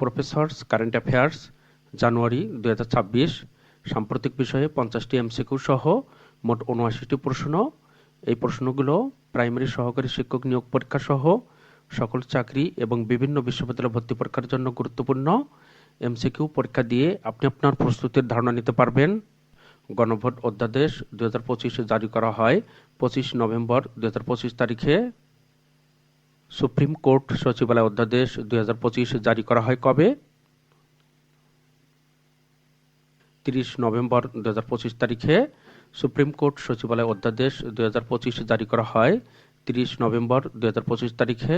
Professors current affairs জানুয়ারি 2026 সাম্প্রতিক বিষয়ে 50টি MCQ সহ মোট 79টি প্রশ্ন। এই প্রশ্নগুলো প্রাইমারি সহকারী শিক্ষক নিয়োগ পরীক্ষা সহ সকল চাকরি এবং বিভিন্ন বিশ্ববিদ্যালয় ভর্তি পরীক্ষার জন্য গুরুত্বপূর্ণ। এমসিকিউ পরীক্ষা দিয়ে আপনি আপনার প্রস্তুতির ধারণা নিতে পারবেন। গণভোট অধ্যাদেশ 2025 জারি করা হয় 25 নভেম্বর 2025 তারিখে। সুপ্রিম কোর্ট সচিবালয় অধ্যাদেশ 2025 জারি করা হয় কবে? 30 নভেম্বর 2025 তারিখে সুপ্রিম কোর্ট সচিবালয় অধ্যাদেশ 2025 জারি করা হয় 30 নভেম্বর 2025 তারিখে।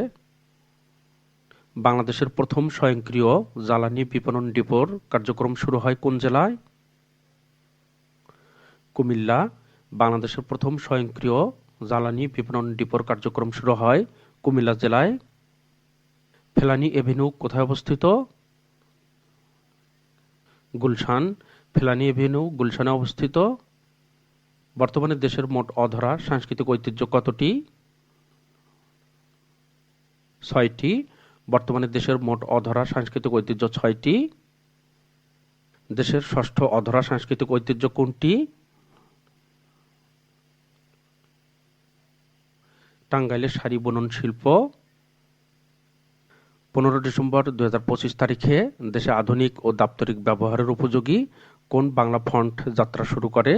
বাংলাদেশের প্রথম স্বয়ংক্রিয় জ্বালানি বিপণন ডিপোর কার্যক্রম শুরু হয় কোন জেলায়? কুমিল্লা। বাংলাদেশের প্রথম স্বয়ংক্রিয় জ্বালানি বিপণন ডিপোর কার্যক্রম শুরু হয় কুমিল্লা জেলায়। ফেলানী এভিনিউ কোথায় অবস্থিত? গুলশান। ফেলানী এভিনিউ গুলশানে অবস্থিত। বর্তমানে দেশের মোট অধরা সাংস্কৃতিক ঐতিহ্য কতটি? 6টি। বর্তমানে দেশের মোট অধরা সাংস্কৃতিক ঐতিহ্য 6টি। দেশের ষষ্ঠ অধরা সাংস্কৃতিক ঐতিহ্য কোনটি? টাঙ্গাইলের শাড়ি বুনন শিল্প। 15 ডিসেম্বর 2025 তারিখে দেশে আধুনিক ও দাপ্তরিক ব্যবহারের উপযোগী কোন বাংলা ফন্ট যাত্রা শুরু করে?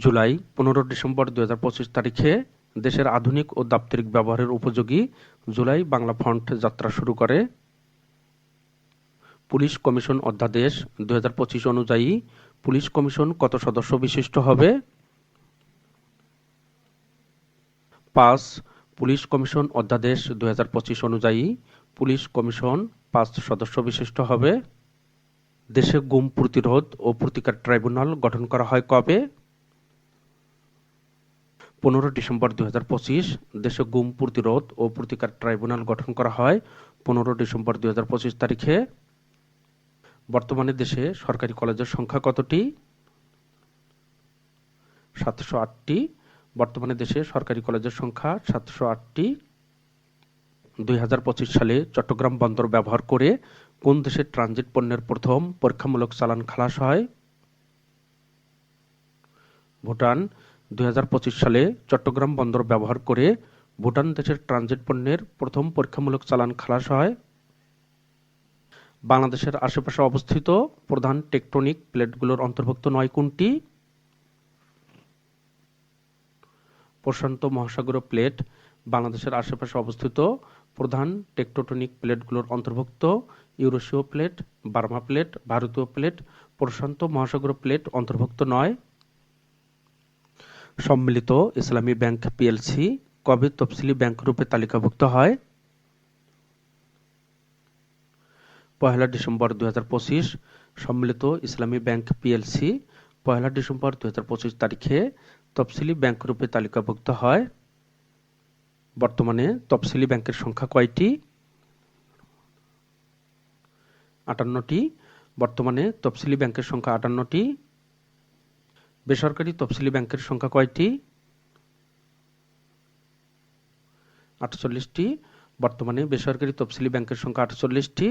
জুলাই। 15 ডিসেম্বর 2025 তারিখে দেশের আধুনিক ও দাপ্তরিক ব্যবহারের উপযোগী জুলাই বাংলা ফন্ট যাত্রা শুরু করে। পুলিশ কমিশন অধ্যাদেশ 2025 অনুযায়ী পুলিশ কমিশন কত সদস্য বিশিষ্ট হবে? 5। পুলিশ কমিশন অধ্যাদেশ 2025 অনুযায়ী পুলিশ কমিশন 5 সদস্য বিশিষ্ট হবে। দেশে গুম প্রতিরোধ ও প্রতিকার ট্রাইব্যুনাল গঠন করা হয় কবে? 15 ডিসেম্বর 2025 দেশে গুম প্রতিরোধ ও প্রতিকার ট্রাইব্যুনাল গঠন করা হয় 15 ডিসেম্বর 2025 তারিখে। বর্তমানে দেশে সরকারি কলেজের সংখ্যা কতটি? 708টি। বর্তমানে দেশে সরকারি কলেজের সংখ্যা 708টি। 2025 সালে চট্টগ্রাম বন্দর ব্যবহার করে কোন দেশের ট্রানজিট পণ্যের প্রথম পরীক্ষামূলক চালান খালাস হয়? ভুটান। 2025 সালে চট্টগ্রাম বন্দর ব্যবহার করে ভুটান দেশের ট্রানজিট পণ্যের প্রথম পরীক্ষামূলক চালান খালাস হয়। বাংলাদেশের আশেপাশে অবস্থিত প্রধান টেকটনিক প্লেটগুলোর অন্তর্ভুক্ত নয় কোনটি? প্রশান্ত মহাসাগরীয় প্লেট। বাংলাদেশের আশেপাশে অবস্থিত প্রধান টেকটোনিক প্লেটগুলোর অন্তর্ভুক্ত ইউরেশীয় প্লেট, বার্মা প্লেট, ভারতীয় প্লেট। প্রশান্ত মহাসাগরীয় প্লেট অন্তর্ভুক্ত নয়। সম্মিলিত ইসলামী ব্যাংক পিএলসি কবে তফসিলি ব্যাংক রূপে তালিকাভুক্ত হয়? 1 ডিসেম্বর 2025 সম্মিলিত ইসলামী ব্যাংক পিএলসি 1 ডিসেম্বর 2025 তারিখে তফসিলি ব্যাংক রূপে তালিকাভুক্ত হয়। বর্তমানে তফসিলি ব্যাংকের সংখ্যা কয়টি? 58টি। বর্তমানে তফসিলি ব্যাংকের সংখ্যা 58টি। বেসরকারি তফসিলি ব্যাংকের সংখ্যা কয়টি? 48টি। বর্তমানে বেসরকারি তফসিলি ব্যাংকের সংখ্যা 48টি।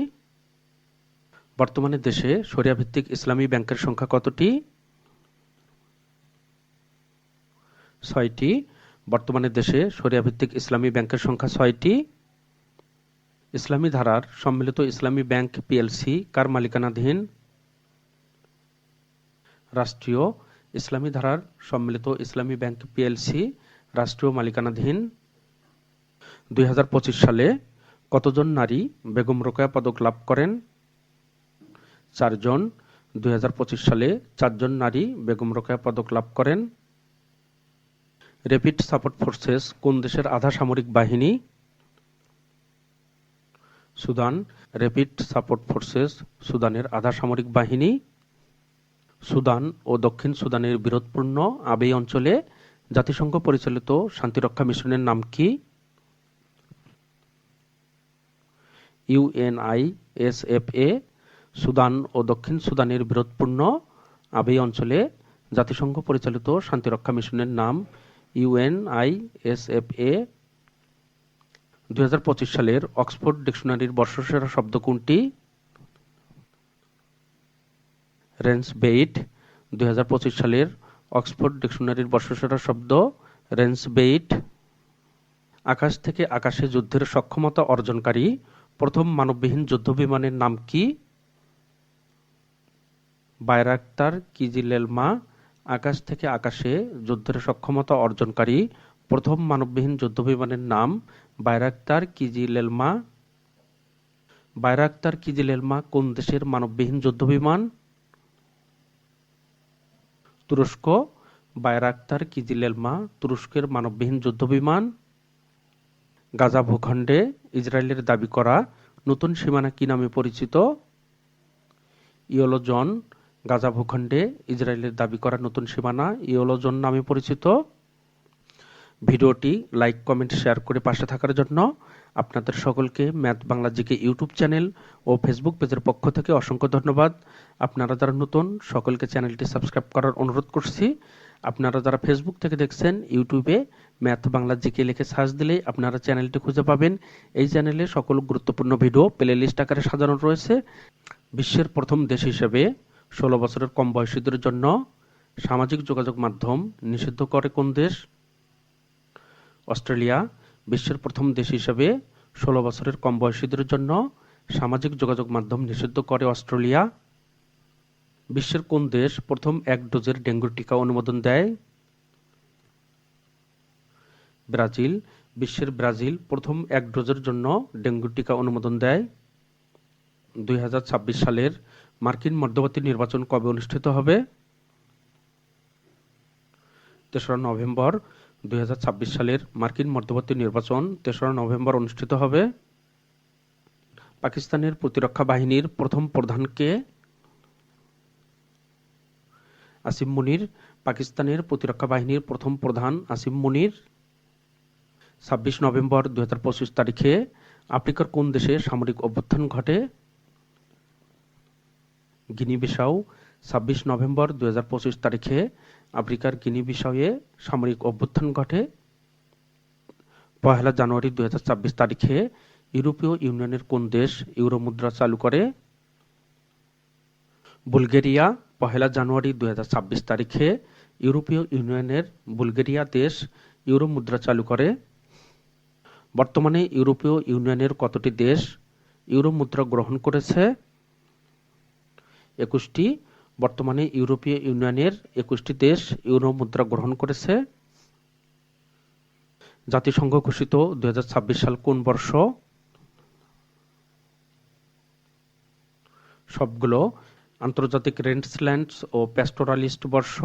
বর্তমানে দেশে শরিয়া ভিত্তিক ইসলামী ব্যাংকের সংখ্যা কতটি? 6টি। বর্তমানে দেশে শরিয়া ভিত্তিক ইসলামী ব্যাংকের সংখ্যা 6টি। ইসলামী ধারার সম্মিলিত ইসলামী ব্যাংক পিএলসি কার মালিকানাধীন? রাষ্ট্রীয়। ইসলামী ধারার সম্মিলিত ইসলামী ব্যাংক পিএলসি রাষ্ট্রীয় মালিকানাধীন। 2025 সালে কতজন নারী বেগম রোকেয়া পদক লাভ করেন? 4 জন। 2025 সালে 4 জন নারী বেগম রোকেয়া পদক লাভ করেন। র্যাপিড সাপোর্ট ফোর্সেস কোন দেশের আধা সামরিক বাহিনী? সুদান। র্যাপিড সাপোর্ট ফোর্সেস সুদানের আধা সামরিক বাহিনী। সুদান ও দক্ষিণ সুদানের বিরোধপূর্ণ আবেই অঞ্চলে জাতিসংঘ পরিচালিত শান্তিরক্ষা মিশনের নাম কি? ইউএনআইএসএফএ। সুদান ও দক্ষিণ সুদানের বিরোধপূর্ণ আবেই অঞ্চলে জাতিসংঘ পরিচালিত শান্তিরক্ষা মিশনের নাম ইউএনআইএসএফএ। 2025 সালের অক্সফোর্ড ডিকশনারির বর্ষসেরা শব্দ কোনটি? রেন্সবেইট। 2025 সালের অক্সফোর্ড ডিকশনারির বর্ষসেরা শব্দ রেন্সবেইট। আকাশ থেকে আকাশে যুদ্ধের সক্ষমতা অর্জনকারী প্রথম মানববিহীন যুদ্ধবিমানের নাম কি? Bayraktar Kizilelma. আকাশ থেকে আকাশে যুদ্ধের সক্ষমতা অর্জনকারী প্রথম মানববিহীন যুদ্ধবিমানের নাম বায়রাক্তার কিজিলেলমা। বায়রাক্তার কিজিলেলমা কোন দেশের মানববিহীন যুদ্ধবিমান? তুরস্ক। বায়রাক্তার কিজিলেলমা তুরস্কের মানববিহীন যুদ্ধবিমান। গাজা ভূখণ্ডে ইসরায়েলের দাবি করা নতুন সীমানা কি নামে পরিচিত? Yellow zone. গাজা ভূখণ্ডে ইসরায়েলের দাবি করা নতুন সীমানা ইয়েলো জোন নামে পরিচিত। ভিডিওটি লাইক, কমেন্ট, শেয়ার করে পাশে থাকার জন্য আপনাদের সকলকে math Bangla GK YouTube channel ও ফেসবুক পেজের পক্ষ থেকে অসংখ্য ধন্যবাদ। আপনারা যারা নতুন সকলকে চ্যানেলটি সাবস্ক্রাইব করার অনুরোধ করছি। আপনারা যারা ফেসবুক থেকে দেখছেন, ইউটিউবে ম্যাথ বাংলা জিকে লিখে সার্চ দিলেই আপনারা চ্যানেলটি খুঁজে পাবেন। এই চ্যানেলে সকল গুরুত্বপূর্ণ ভিডিও প্লে লিস্ট আকারে সাজানো রয়েছে। বিশ্বের প্রথম দেশ হিসেবে 16 বছরের কম বয়সীদের জন্য সামাজিক যোগাযোগ মাধ্যম নিষিদ্ধ করে কোন দেশ? অস্ট্রেলিয়া। বিশ্বের প্রথম দেশ হিসেবে 16 বছরের কম বয়সীদের জন্য সামাজিক যোগাযোগ মাধ্যম নিষিদ্ধ করে অস্ট্রেলিয়া। বিশ্বের কোন দেশ প্রথম 1 ডোজের ডেঙ্গুর টিকা অনুমোদন দেয়? ব্রাজিল। বিশ্বের ব্রাজিল প্রথম 1 ডোজের জন্য ডেঙ্গুর টিকা অনুমোদন দেয়। 2026 সালের মার্কিন মধ্যবর্তী নির্বাচন কবে অনুষ্ঠিত হবে? 3রা নভেম্বর। 2026 সালের মার্কিন মধ্যবর্তী নির্বাচন 3রা নভেম্বর অনুষ্ঠিত হবে। পাকিস্তানের প্রতিরক্ষা বাহিনীর প্রথম প্রধান কে? আসিম মুনির। পাকিস্তানের প্রতিরক্ষা বাহিনীর প্রথম প্রধান আসিম মুনির। 26 নভেম্বর 2025 তারিখে আফ্রিকার কোন দেশে সামরিক অভ্যুত্থান ঘটে? গিনি বিসাউ। 26 নভেম্বর 2025 তারিখে আফ্রিকার গিনি বিসাউয়ে সামরিক অভ্যুত্থান ঘটে। 1 জানুয়ারি 2026 তারিখে ইউরোপীয় ইউনিয়নের কোন দেশ ইউরো মুদ্রা চালু করে? বুলগেরিয়া। 1 জানুয়ারি 2026 তারিখে ইউরোপীয় ইউনিয়নের বুলগেরিয়া দেশ ইউরো মুদ্রা চালু করে। বর্তমানে ইউরোপীয় ইউনিয়নের কতটি দেশ ইউরো মুদ্রা গ্রহণ করেছে? 21টি। বর্তমানে ইউরোপীয় ইউনিয়নের 21টি দেশ ইউরো মুদ্রা গ্রহণ করেছে। জাতিসংঘ ঘোষিত 2026 সাল কোন বর্ষ? সবগুলো। আন্তর্জাতিক রেঞ্জল্যান্ডস ও প্যাস্টোরালিস্ট বর্ষ,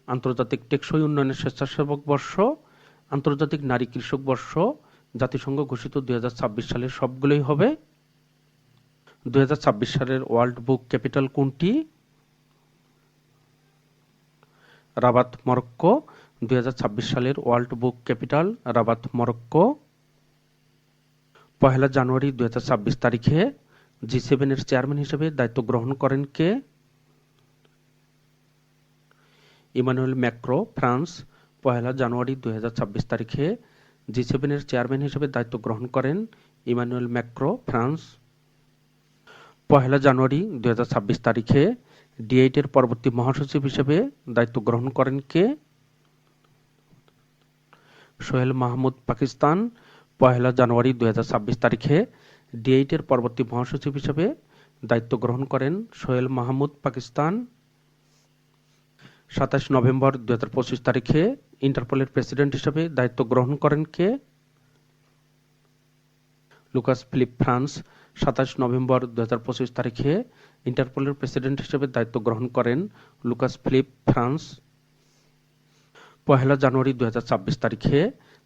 আন্তর্জাতিক টেকসই উন্নয়নের স্বেচ্ছাসেবক বর্ষ, আন্তর্জাতিক নারী কৃষক বর্ষ। জাতিসংঘ ঘোষিত 2026 সালের সবগুলোই হবে। 2026 সালের ওয়ার্ল্ড বুক ক্যাপিটাল কোনটি? Rabat, Morocco. 2026 সালের world book capital Rabat, Morocco. 1 January 2026 তারিখে G7 এর চেয়ারম্যান হিসেবে দায়িত্ব গ্রহণ করেন কে? Emmanuel Macron, France. 1 জানুয়ারি 2026 তারিখে G7 এর চেয়ারম্যান হিসেবে দায়িত্ব গ্রহণ করেন ইমানুয়েল ম্যাক্রো, ফ্রান্স। 1 জানুয়ারি 2026 তারিখে D8 এর পরবর্তী মহাসচিব হিসেবে দায়িত্ব গ্রহণ করেন কে? সোহেল মাহমুদ, পাকিস্তান। 1 জানুয়ারি 2026 তারিখে D8 এর পরবর্তী মহাসচিব হিসেবে দায়িত্ব গ্রহণ করেন সোহেল মাহমুদ, পাকিস্তান। 27 নভেম্বর 2025 তারিখে ইন্টারপোলের প্রেসিডেন্ট হিসেবে দায়িত্ব গ্রহণ করেন কে? Lucas Philip, France. 27 নভেম্বর 2025 তারিখে ইন্টারপোলের প্রেসিডেন্ট হিসেবে দায়িত্ব গ্রহণ করেন লুকাস ফিলিপ, ফ্রান্স। 1 জানুয়ারি 2026 তারিখে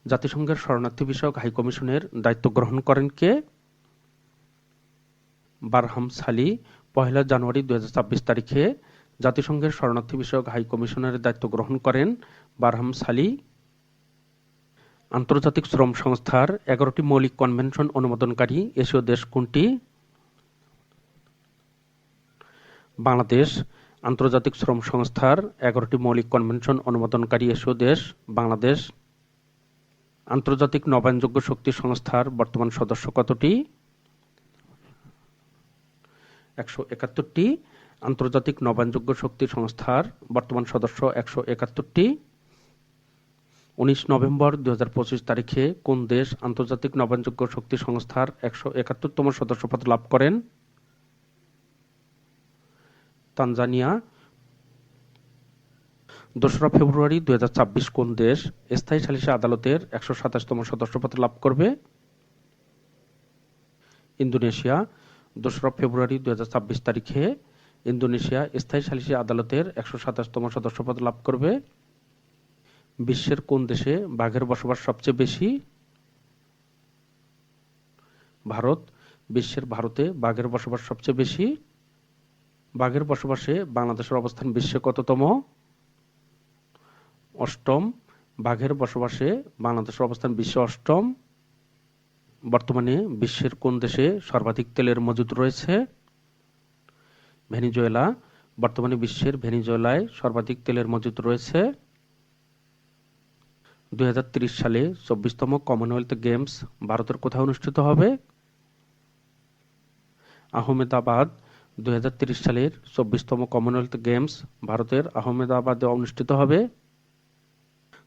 জাতিসংঘের শরণার্থী বিষয়ক হাই কমিশনের দায়িত্ব গ্রহণ করেন কে? বারহাম সালি। 1 জানুয়ারি 2026 তারিখে জাতিসংঘের শরণার্থী বিষয়ক হাই কমিশনের দায়িত্ব গ্রহণ করেন বারহাম সালি। আন্তর্জাতিক শ্রম সংস্থার 11টি মৌলিক কনভেনশন অনুমোদনকারী এশীয় দেশ কোনটি? বাংলাদেশ। আন্তর্জাতিক শ্রম সংস্থার 11টি মৌলিক কনভেনশন অনুমোদনকারী এশীয় দেশ বাংলাদেশ। আন্তর্জাতিক নবায়নযোগ্য শক্তি সংস্থার বর্তমান সদস্য কতটি? 171টি। আন্তর্জাতিক নবায়নযোগ্য শক্তি সংস্থার বর্তমান সদস্য 171টি। 19 নভেম্বর 2025 তারিখে কোন দেশ আন্তর্জাতিক নবায়নযোগ্য শক্তি সংস্থার 171তম সদস্যপদ লাভ করেন? তানজানিয়া। 2 ফেব্রুয়ারি 2026 কোন দেশ স্থায়ী সালিসি আদালতের 127তম সদস্যপদ লাভ করবে? ইন্দোনেশিয়া। 2 ফেব্রুয়ারি 2026 তারিখে ইন্দোনেশিয়া স্থায়ী সালিসি আদালতের 127তম সদস্যপদ লাভ করবে। বিশ্বের কোন দেশে বাঘের বসবাস সবচেয়ে বেশি? ভারত। বিশ্বের ভারতে বাঘের বসবাস সবচেয়ে বেশি। বাঘের বসবাসে বাংলাদেশের অবস্থান বিশ্বে কততম? 8ম। বাঘের বসবাসে বাংলাদেশের অবস্থান বিশ্বে 8ম। বর্তমানে বিশ্বের কোন দেশে সর্বাধিক তেলের মজুদ রয়েছে? ভেনেজুয়েলা। বর্তমানে বিশ্বের ভেনেজুয়েলায় সর্বাধিক তেলের মজুদ রয়েছে। 2030 সালে 24তম কমনওয়েলথ গেমস ভারতের কোথায় অনুষ্ঠিত হবে? আহমেদাবাদ। 2030 সালের 24তম কমনওয়েলথ গেমস ভারতের আহমেদাবাদে অনুষ্ঠিত হবে।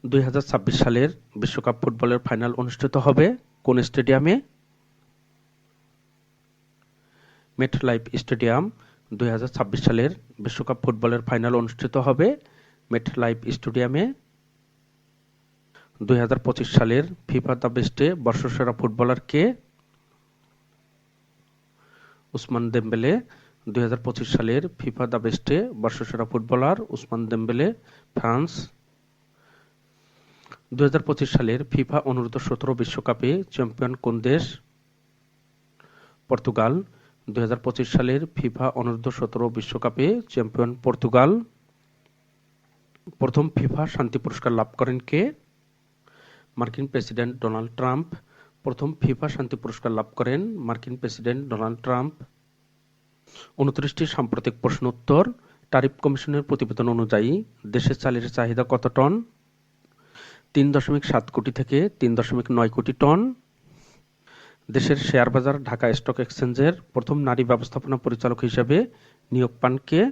2026 সালের বিশ্বকাপ ফুটবলের ফাইনাল অনুষ্ঠিত হবে কোন স্টেডিয়ামে? MetLife stadium. 2026 সালের বিশ্বকাপ ফুটবলের ফাইনাল অনুষ্ঠিত হবে মেটলাইফ স্টেডিয়ামে। 2025 সালের ফিফা দ্য বেস্টে বর্ষসেরা ফুটবলার কে? উসমান দেমবেলে। 2025 সালের ফিফা দ্য বেস্টে বর্ষসেরা ফুটবলার উসমান দেমবেলে, ফ্রান্স। 2025 সালের ফিফা অনূর্ধ্ব-17 বিশ্বকাপে চ্যাম্পিয়ন কোন দেশ? পর্তুগাল। 2025 সালের ফিফা অনূর্ধ্ব-17 বিশ্বকাপে চ্যাম্পিয়ন পর্তুগাল। প্রথম ফিফা শান্তি পুরস্কার লাভ করেন কে? মার্কিন প্রেসিডেন্ট ডোনাল্ড ট্রাম্প। প্রথম ফিফা শান্তি পুরস্কার লাভ করেন মার্কিন প্রেসিডেন্ট ডোনাল্ড ট্রাম্প। 29টি সাম্প্রতিক প্রশ্ন উত্তর। ট্যারিফ কমিশনের প্রতিবেদন অনুযায়ী দেশের চালের চাহিদা কত টন? 3.7 কোটি থেকে 3.9 কোটি টন। দেশের শেয়ার বাজার ঢাকা স্টক এক্সচেঞ্জের প্রথম নারী ব্যবস্থাপনা পরিচালক হিসেবে নিয়োগ পান কে?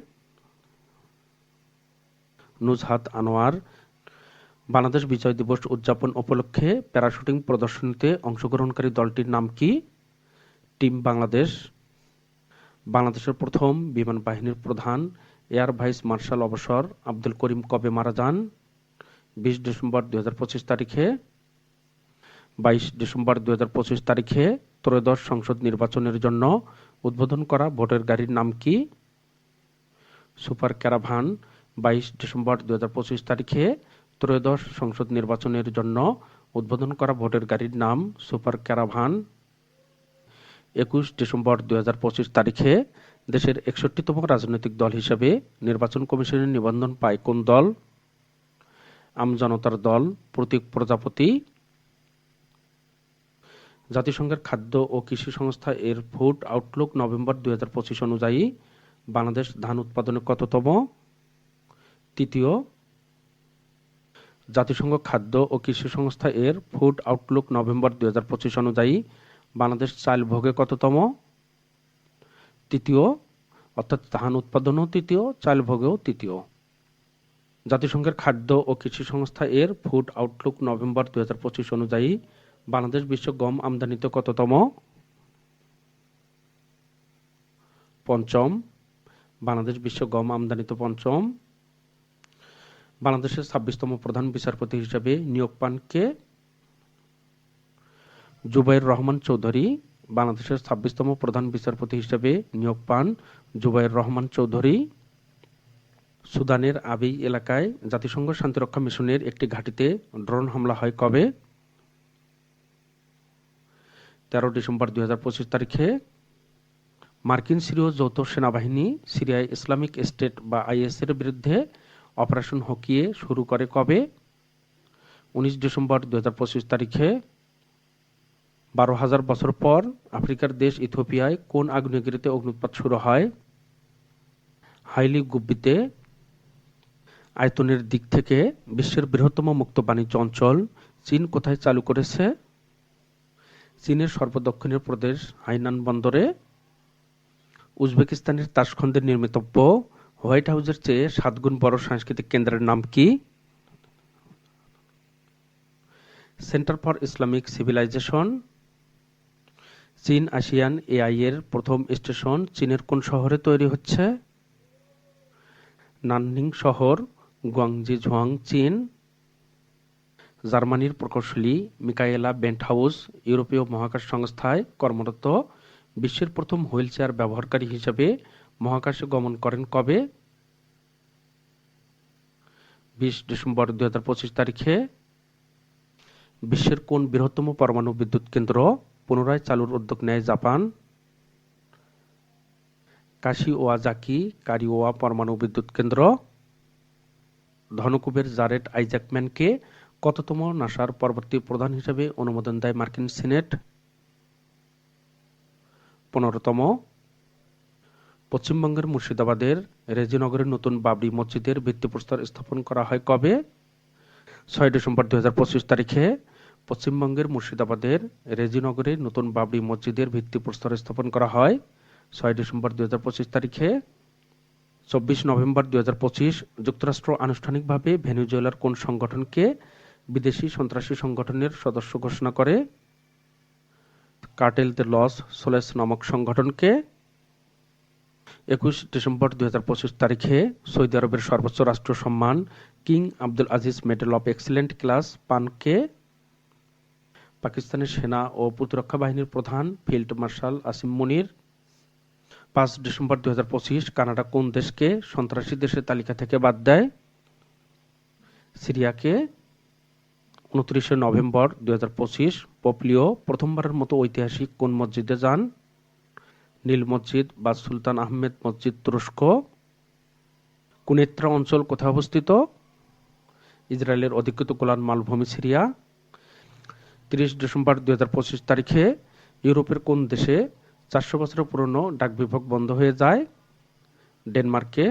নুজহাত আনোয়ার। বাংলাদেশ বিজয় দিবস উদযাপন উপলক্ষে প্যারাশুটিং প্রদর্শনীতে অংশগ্রহণকারী দলটির নাম কি? টিম বাংলাদেশ। বাংলাদেশের প্রথম বিমান বাহিনীর প্রধান এয়ার ভাইস মার্শাল অবসর আব্দুল করিম কবে মারা যান? 20 ডিসেম্বর 2025 তারিখে। 22 ডিসেম্বর 2025 তারিখে ত্রয়োদশ সংসদ নির্বাচনের জন্য উদ্বোধন করা ভোটের গাড়ির নাম কি? Super caravan. 22 ডিসেম্বর 2025 তারিখে ত্রয়োদশ সংসদ নির্বাচনের জন্য উদ্বোধন করা ভোটের গাড়ির নাম সুপার ক্যারাভান। 21 ডিসেম্বর 2025 তারিখে দেশের 61তম রাজনৈতিক দল হিসেবে নির্বাচন কমিশনের নিবন্ধন পায় কোন দল? আমজনতার দল, প্রতীক প্রজাপতি। জাতিসংঘের খাদ্য ও কৃষি সংস্থা এর ফুড আউটলুক নভেম্বর 2025 অনুযায়ী বাংলাদেশ ধান উৎপাদনে কততম? তৃতীয়। জাতিসংঘ খাদ্য ও কৃষি সংস্থা এর ফুড আউটলুক নভেম্বর 2025 অনুযায়ী বাংলাদেশ চাল ভোগে কততম? তৃতীয়। অর্থাৎ ধান উৎপাদনেও তৃতীয়, চাল ভোগেও তৃতীয়। জাতিসংঘের খাদ্য ও কৃষি সংস্থা এর ফুড আউটলুক নভেম্বর 2025 অনুযায়ী বাংলাদেশ বিশ্ব গম আমদানিতে কততম? পঞ্চম। বাংলাদেশ বিশ্ব গম আমদানিতে পঞ্চম। বাংলাদেশের 26তম প্রধান বিচারপতি হিসেবে নিয়োগ পান কে? জুবাইর রহমান চৌধুরী। বাংলাদেশের 26তম প্রধান বিচারপতি হিসেবে নিয়োগ পান জুবাইর রহমান চৌধুরী। সুদানের আবিই এলাকায় জাতিসংঘ শান্তিরক্ষা মিশনের একটি ঘাঁটিতে ড্রোন হামলা হয় কবে? 13 ডিসেম্বর 2025 তারিখে। মার্কিন সিরীয় যৌথ সেনাবাহিনী সিরিয়ায় ইসলামিক স্টেট বা আইএস-এর বিরুদ্ধে অপারেশন হকিয়ে শুরু করে কবে? 19 ডিসেম্বর 2025 তারিখে। 12,000 বছর পর আফ্রিকার দেশ ইথিওপিয়ায় কোন আগ্নেয়গিরিতে অগ্ন্যুৎপাত শুরু হয়? হাইলি গুব্বিতে। আয়তনের দিক থেকে বিশ্বের বৃহত্তম মুক্ত বাণিজ্য অঞ্চল চীন কোথায় চালু করেছে? চীনের সর্বদক্ষিণের প্রদেশ হাইনান বন্দরে। উজবেকিস্তানের তাশখন্দে নির্মিতব্য হোয়াইট হাউসের চেয়ে 7 গুণ বড় সাংস্কৃতিক কেন্দ্রের নাম কি? Centre for Islamic civilisation. চীন আসিয়ান এআই এর প্রথম স্টেশন চীনের কোন শহরে তৈরি হচ্ছে? নাননিং শহর, গুয়াংজিঝুয়াং, চীন। জার্মানির প্রকৌশলী মিকায়েলা বেন্টহাউস ইউরোপীয় মহাকাশ সংস্থায় কর্মরত। বিশ্বের প্রথম হুইল চেয়ার ব্যবহারকারী হিসেবে মহাকাশে গমন করেন কবে? 20 ডিসেম্বর 2025 তারিখে। বিশ্বের কোন বৃহত্তম পরমাণু বিদ্যুৎ কেন্দ্র পুনরায় চালুর উদ্যোগ নেয় জাপান? কাশিওয়াজাকি কারিওয়া পরমাণু বিদ্যুৎ কেন্দ্র। ধনকুবের জারেড আইজ্যাকম্যানকে কততম নাসার পরবর্তী প্রধান হিসেবে অনুমোদন দেয় মার্কিন সিনেট? 15তম। পশ্চিমবঙ্গের মুর্শিদাবাদের রেজিনগরের নতুন বাবরি মসজিদের ভিত্তিপ্রস্তর স্থাপন করা হয় কবে? 6 ডিসেম্বর 2025 তারিখে। পশ্চিমবঙ্গের মুর্শিদাবাদের রেজিনগরে নতুন বাবরি মসজিদের ভিত্তিপ্রস্তর স্থাপন করা হয় 6 ডিসেম্বর 2025 তারিখে। 24 নভেম্বর 2025 যুক্তরাষ্ট্র আনুষ্ঠানিকভাবে ভেনেজুয়েলার কোন সংগঠনকে বিদেশি সন্ত্রাসী সংগঠনের সদস্য ঘোষণা করে? কার্টেল দে লস সোলেস নামক সংগঠনকে। 21 ডিসেম্বর 2025 তারিখে সৌদি আরবের সর্বোচ্চ রাষ্ট্রীয় সম্মান king Abdul Aziz medal of excellent class পান কে? পাকিস্তানের সেনা ও প্রতিরক্ষা বাহিনীর প্রধান ফিল্ড মার্শাল আসিম মুনির। 5 ডিসেম্বর 2025 কানাডা কোন দেশকে সন্ত্রাসী দেশের তালিকা থেকে বাদ দেয়? সিরিয়াকে। 29 নভেম্বর 2025 পোপ লিও প্রথমবারের মতো ঐতিহাসিক কোন মসজিদে যান? নীল মসজিদ বা সুলতান আহমেদ মসজিদ, তুরস্ক। কুনেত্রা অঞ্চল কোথায় অবস্থিত? ইসরায়েলের অধিকৃত গোলান মালভূমি, সিরিয়া। 30 ডিসেম্বর 2025 তারিখে ইউরোপের কোন দেশে 400 বছরের পুরনো ডাক বিভাগ বন্ধ হয়ে যায়? ডেনমার্কে।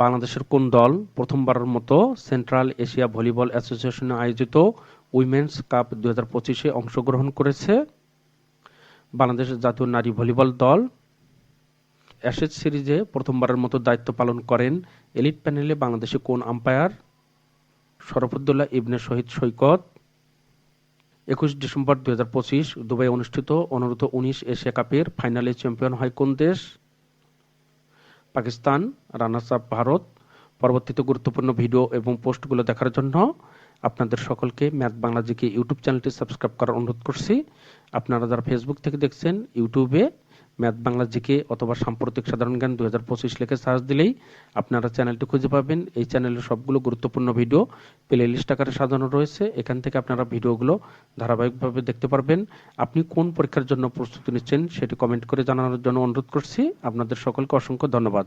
বাংলাদেশের কোন দল প্রথমবারের মতো সেন্ট্রাল এশিয়া ভলিবল অ্যাসোসিয়েশনে আয়োজিত উইমেন্স কাপ 2025-এ অংশগ্রহণ করেছে? বাংলাদেশের জাতীয় নারী ভলিবল দল। অ্যাশেজ সিরিজে প্রথমবারের মতো দায়িত্ব পালন করেন এলিট প্যানেলে বাংলাদেশে কোন আম্পায়ার? শরফুদ্দৌলা ইবনে শহীদ সৈকত। 21 ডিসেম্বর 2025 দুবাই অনুষ্ঠিত অনূর্ধ্ব 19 এশিয়া কাপের ফাইনালে চ্যাম্পিয়ন হয় কোন দেশ? পাকিস্তান। Runners up Bharat. পরবর্তীতে গুরুত্বপূর্ণ ভিডিও এবং পোস্টগুলো দেখার জন্য আপনাদের সকলকে ম্যাথ বাংলা জিকে ইউটিউব চ্যানেলটি সাবস্ক্রাইব করার অনুরোধ করছি। আপনারা যারা ফেসবুক থেকে দেখছেন, ইউটিউবে ম্যাথ বাংলা জিকে অথবা সাম্প্রতিক সাধারণ জ্ঞান 2025 লিখে সার্চ দিলেই আপনারা চ্যানেলটি খুঁজে পাবেন। এই চ্যানেলের সবগুলো গুরুত্বপূর্ণ ভিডিও প্লে লিস্ট আকারে সাজানো রয়েছে। এখান থেকে আপনারা ভিডিওগুলো ধারাবাহিকভাবে দেখতে পারবেন। আপনি কোন পরীক্ষার জন্য প্রস্তুতি নিচ্ছেন সেটি কমেন্ট করে জানানোর জন্য অনুরোধ করছি। আপনাদের সকলকে অসংখ্য ধন্যবাদ।